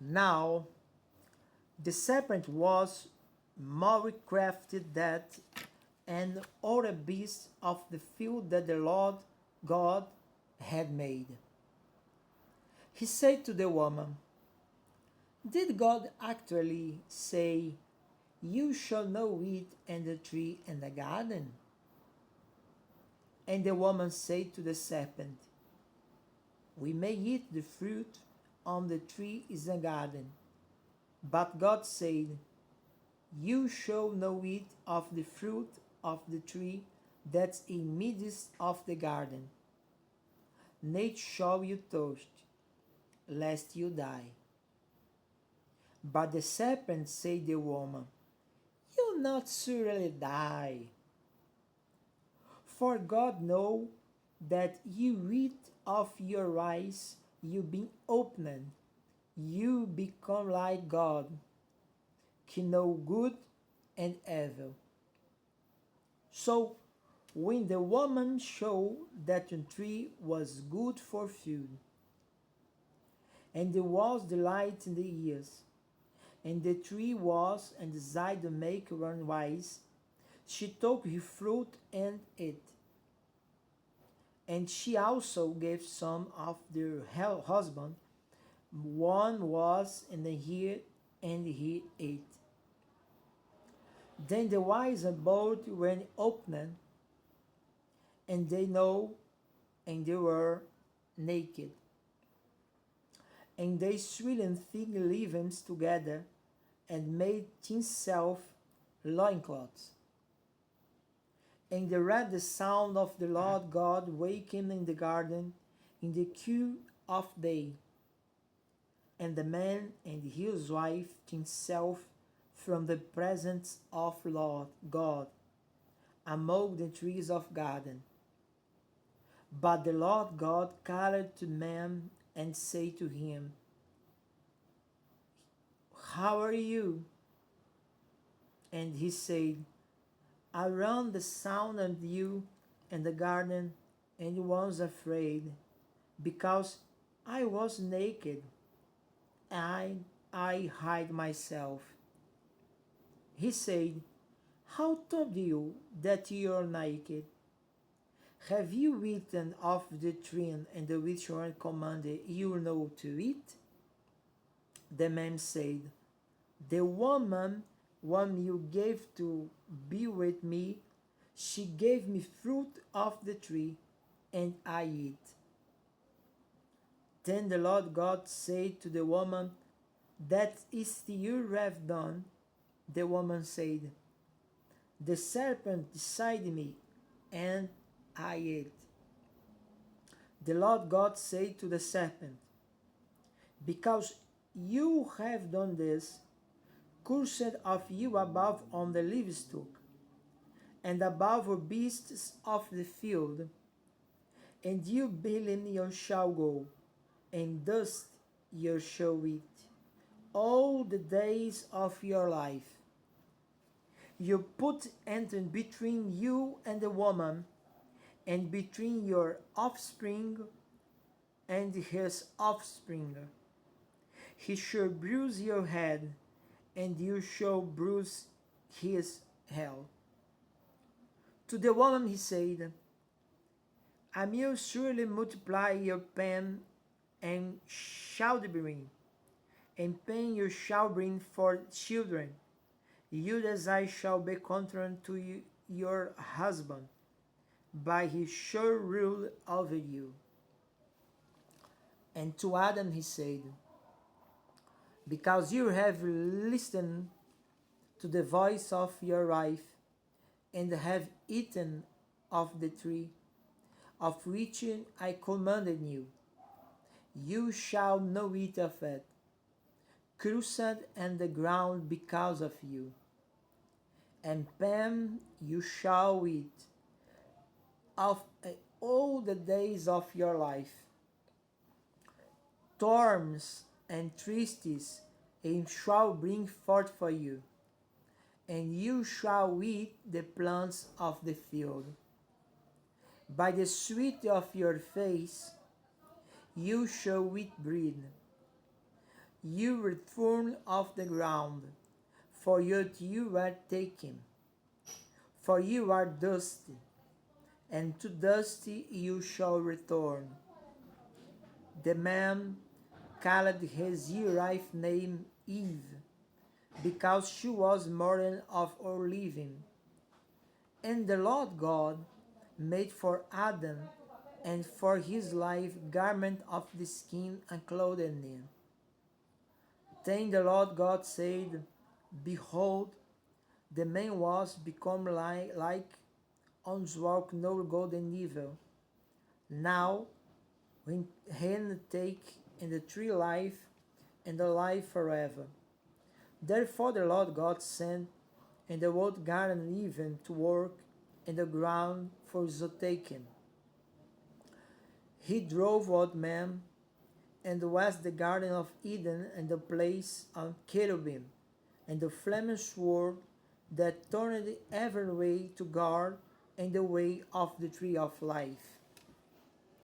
Now the serpent was more crafty than and other beasts of the field that the Lord God had made. He said to the woman, did God actually say, you shall not eat in the tree in the garden? And the woman said to the serpent, we may eat the fruit on the tree in the garden. But God said, you shall not eat of the fruit of the tree that's in midst of the garden. Neither shall you touch, lest you die. But the serpent said to the woman, you'll not surely die. For God know that you eat of your eyes, you being opened, you become like God, can know good and evil. So when the woman saw that the tree was good for food, and there was delight in the ears, and the tree was and desired to make one wise, she took her fruit and ate. And she also gave some of her husband. One was in the ear, and he ate. Then the wise abode were opened, and they know, and they were naked. And they swelled fig leaves together, and made themselves loincloths. And they read the sound of the Lord God waking in the garden in the cool of day. And the man and his wife himself from the presence of Lord God among the trees of garden. But the Lord God called to man and said to him, how are you? And he said, I ran the sound of you in the garden and was afraid, because I was naked, and I hid myself. He said, how told you that you are naked? Have you eaten of the tree and the which I commanded you not to eat? The man said, the woman whom you gave to be with me, she gave me fruit of the tree, and I eat. Then the Lord God said to the woman, that is you have done. The woman said, the serpent deceived me, and I ate. The Lord God said to the serpent, because you have done this, cursed of you above on the livestock, and above the beasts of the field, and you barren you shall go, and dust you shall eat all the days of your life. You put enmity between you and the woman, and between your offspring and his offspring. He shall bruise your head, and you shall bruise his heel. To the woman he said, I will surely multiply your pain and childbearing, and pain you shall bring forth children. You desire shall be contrary to your husband, by his shall rule over you. And to Adam he said, because you have listened to the voice of your wife, and have eaten of the tree of which I commanded you, you shall not eat of it. Cursed and the ground because of you, and pain you shall eat of all the days of your life. Storms and tristes it shall bring forth for you, and you shall eat the plants of the field. By the sweat of your face you shall eat bread, you return of the ground, for yet you were taken. For you are dust, and to dust you shall return. The man called his wife name Eve, because she was more of her living. And the Lord God made for Adam and for his life garment of the skin and clothed him. Then the Lord God said, Behold, the man was become like unswalk no good and evil. Now when he take in the tree life and the life forever. Therefore the Lord God sent and the whole garden even to work in the ground for his taking. He drove out man and was the garden of Eden and the place of cherubim and the flaming sword that turned every way to guard in the way of the tree of life.